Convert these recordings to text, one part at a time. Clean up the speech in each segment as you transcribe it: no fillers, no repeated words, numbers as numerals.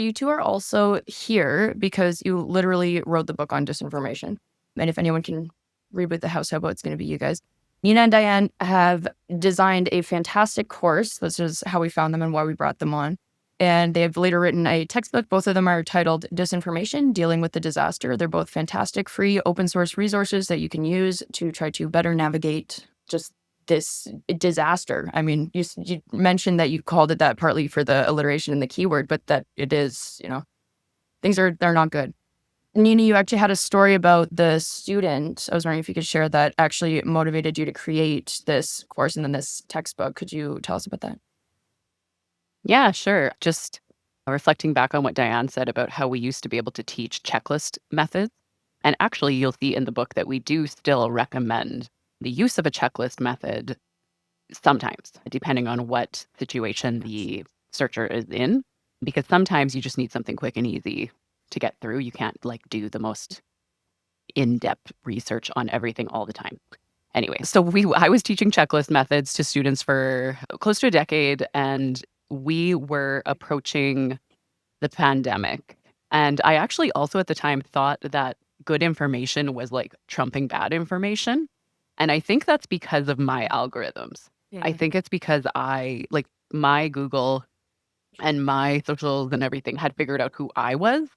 You two are also here because you literally wrote the book on disinformation. And if anyone can reboot the house hobo, it's going to be you guys. Nina and Diane have designed a fantastic course. This is how we found them and why we brought them on. And they have later written a textbook. Both of them are titled Disinformation, Dealing with the Disaster. They're both fantastic, free, open source resources that you can use to try to better navigate just this disaster. I mean, you mentioned that you called it that partly for the alliteration and the keyword, but that it is, they're not good. Nina, you actually had a story about the student. I was wondering if you could share that actually motivated you to create this course and then this textbook. Could you tell us about that? Yeah, sure. Just reflecting back on what Diane said about how we used to be able to teach checklist methods. And actually, you'll see in the book that we do still recommend the use of a checklist method sometimes, depending on what situation the searcher is in, because sometimes you just need something quick and easy to get through. You can't do the most in-depth research on everything all the time. Anyway, so I was teaching checklist methods to students for close to a decade, and we were approaching the pandemic. And I actually also at the time thought that good information was trumping bad information. And I think that's because of my algorithms. Yeah. I think it's because my Google and my socials and everything had figured out who I was.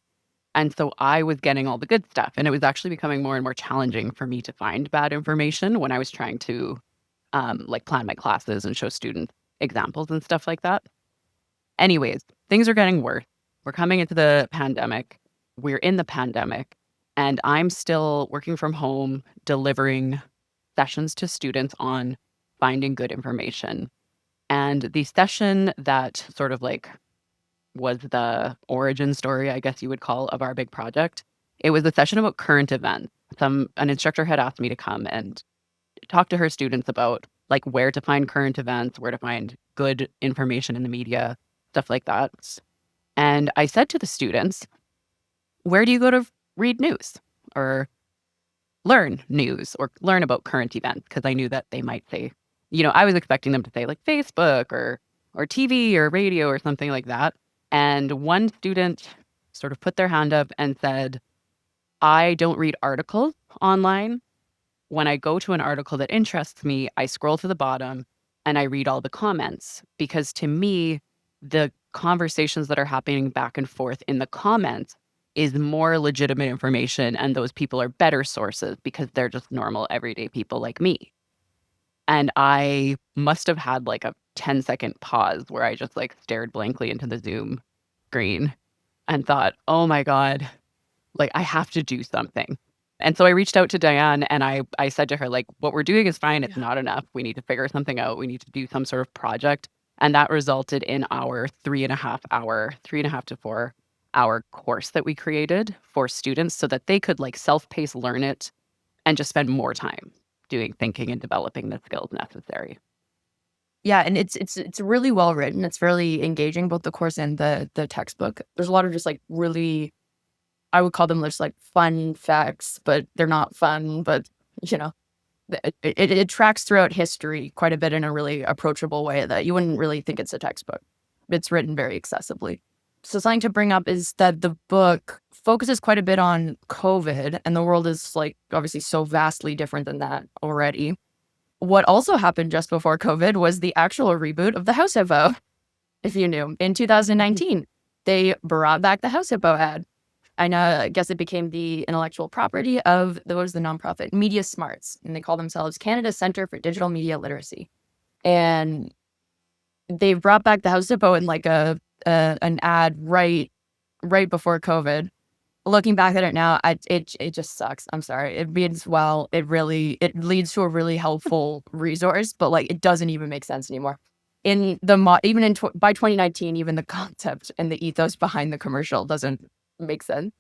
And so I was getting all the good stuff. And it was actually becoming more and more challenging for me to find bad information when I was trying to plan my classes and show students examples and stuff like that. Anyways, things are getting worse. We're coming into the pandemic. We're in the pandemic. And I'm still working from home, delivering sessions to students on finding good information. And the session that sort of was the origin story, I guess you would call, of our big project. It was a session about current events. An instructor had asked me to come and talk to her students about where to find current events, where to find good information in the media, stuff like that. And I said to the students, where do you go to read news or learn news or learn about current events? Because I knew that they might say, I was expecting them to say Facebook or TV or radio or something like that. And one student sort of put their hand up and said, I don't read articles online. When I go to an article that interests me, I scroll to the bottom and I read all the comments, because to me, the conversations that are happening back and forth in the comments is more legitimate information, and those people are better sources because they're just normal, everyday people like me. And I must have had a 10-second pause where I just stared blankly into the Zoom screen and thought, oh my God, I have to do something. And so I reached out to Diane and I said to her, what we're doing is fine. It's not enough. We need to figure something out. We need to do some sort of project. And that resulted in our 3.5 to 4 hour course that we created for students so that they could self-paced learn it and just spend more time doing thinking and developing the skills necessary. Yeah, and it's really well written. It's fairly engaging, both the course and the textbook. There's a lot of just really, I would call them just fun facts, but they're not fun. But it tracks throughout history quite a bit in a really approachable way that you wouldn't really think it's a textbook. It's written very accessibly. So something to bring up is that the book focuses quite a bit on COVID, and the world is obviously so vastly different than that already. What also happened just before COVID was the actual reboot of the House Hippo. If you knew, in 2019, they brought back the House Hippo ad. I guess it became the intellectual property of the nonprofit Media Smarts, and they call themselves Canada's Centre for Digital Media Literacy. And they brought back the House Hippo in an ad right before COVID. Looking back at it now, it just sucks. I'm sorry. It means, well, it leads to a really helpful resource, but it doesn't even make sense anymore. By 2019, even the concept and the ethos behind the commercial doesn't make sense.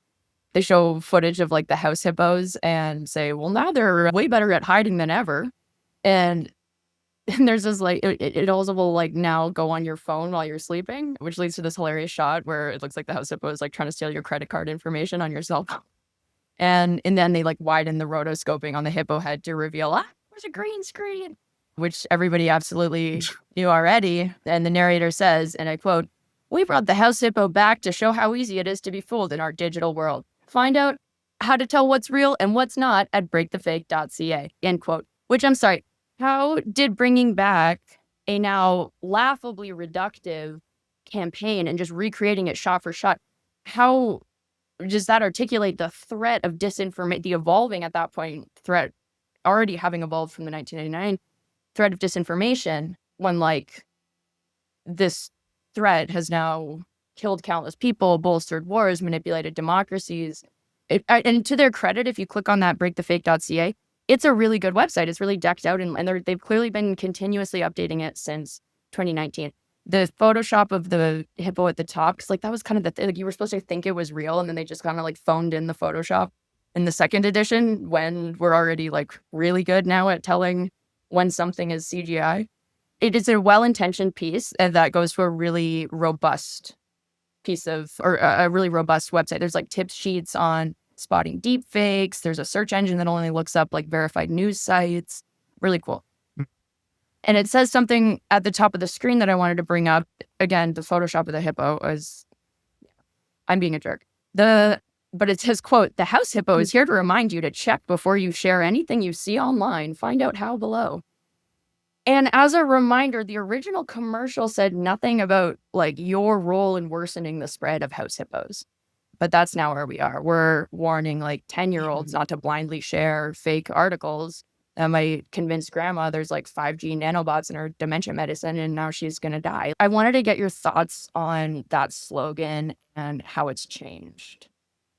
They show footage of the house hippos and say, well, now they're way better at hiding than ever. And there's this it also will now go on your phone while you're sleeping, which leads to this hilarious shot where it looks like the house hippo is trying to steal your credit card information on your cell phone. And then they widen the rotoscoping on the hippo head to reveal, there's a green screen, which everybody absolutely knew already. And the narrator says, and I quote, We brought the house hippo back to show how easy it is to be fooled in our digital world. Find out how to tell what's real and what's not at breakthefake.ca, end quote. Which, I'm sorry, how did bringing back a now laughably reductive campaign and just recreating it shot for shot, how does that articulate the threat of disinformation, the evolving at that point threat, already having evolved from the 1999 threat of disinformation, when like this threat has now killed countless people, bolstered wars, manipulated democracies. And to their credit, if you click on that breakthefake.ca, it's a really good website. It's really decked out, and they've clearly been continuously updating it since 2019. The Photoshop of the hippo at the top, because like that was kind of the thing. Like you were supposed to think it was real, and then they just kind of like phoned in the Photoshop in the second edition, when we're already like really good now at telling when something is CGI. It is a well-intentioned piece, and that goes to a really robust piece of, or a really robust website. There's like tip sheets on spotting deep fakes. There's a search engine that only looks up like verified news sites. Really cool. And it says something at the top of the screen that I wanted to bring up. Again, the Photoshop of the hippo is, I'm being a jerk. But it says, quote, "The house hippo is here to remind you to check before you share anything you see online. Find out how below." And as a reminder, the original commercial said nothing about like your role in worsening the spread of house hippos. But that's now where we are. We're warning like 10-year-olds not to blindly share fake articles that might convince grandma there's like 5G nanobots in her dementia medicine and now she's going to die. I wanted to get your thoughts on that slogan and how it's changed,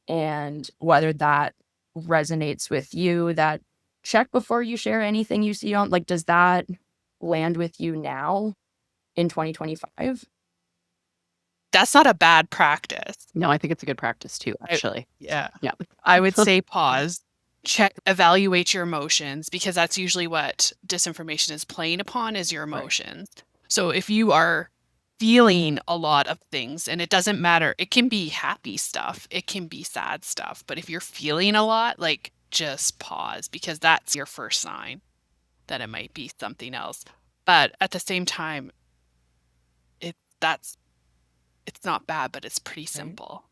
and whether that resonates with you, that check before you share anything you see on, like, does that land with you now in 2025? That's not a bad practice. No, I think it's a good practice too, actually. Yeah. Yeah. I would say pause, check, evaluate your emotions, because that's usually what disinformation is playing upon, is your emotions. Right. So if you are feeling a lot of things, and it doesn't matter, it can be happy stuff, it can be sad stuff, but if you're feeling a lot, like, just pause, because that's your first sign that it might be something else. But at the same time, it's not bad, but it's pretty simple.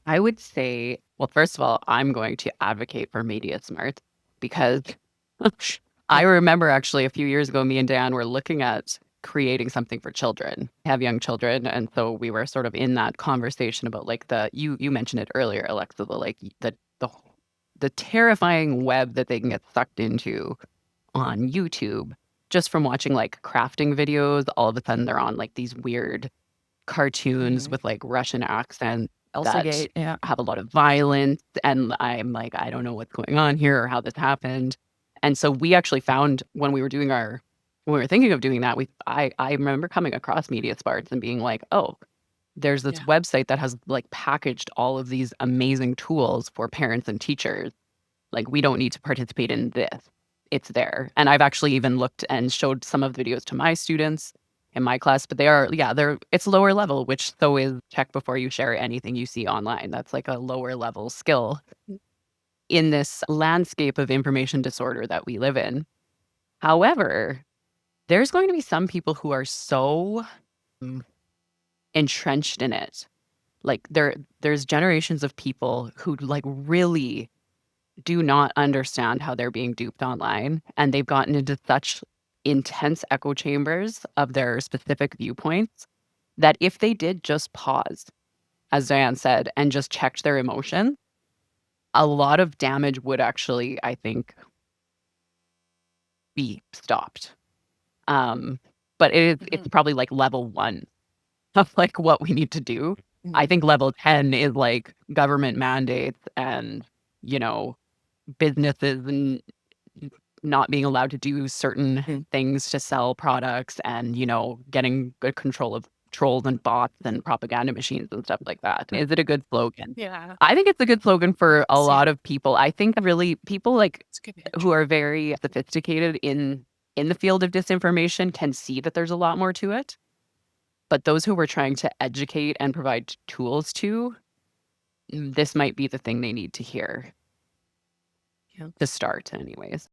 I would say, well, first of all, I'm going to advocate for Media Smart, because I remember actually a few years ago, me and Diane were looking at creating something for children. I have young children, and so we were sort of in that conversation about like you mentioned it earlier, Alexa, the terrifying web that they can get sucked into on YouTube just from watching like crafting videos. All of a sudden they're on like these weird cartoons with like Russian accents that Elsagate, yeah. have a lot of violence, and I'm like, I don't know what's going on here or how this happened. And so we actually found, when we were thinking of doing that, I remember coming across Media Sparts and being like, oh, there's this website that has like packaged all of these amazing tools for parents and teachers. Like, we don't need to participate in this. It's there. And I've actually even looked and showed some of the videos to my students in my class, but it's lower level, which so is check before you share anything you see online. That's like a lower level skill in this landscape of information disorder that we live in. However, there's going to be some people who are so entrenched in it. Like there's generations of people who like really do not understand how they're being duped online, and they've gotten into such intense echo chambers of their specific viewpoints that if they did just pause, as Diane said, and just checked their emotion, a lot of damage would actually, I think, be stopped. But it's probably like level 1 of like what we need to do. I think level 10 is like government mandates and, businesses and not being allowed to do certain things to sell products, and, getting good control of trolls and bots and propaganda machines and stuff like that. Is it a good slogan? Yeah. I think it's a good slogan for a lot of people. I think really people like who are very sophisticated in the field of disinformation can see that there's a lot more to it. But those who we're trying to educate and provide tools to, this might be the thing they need to hear to start anyways.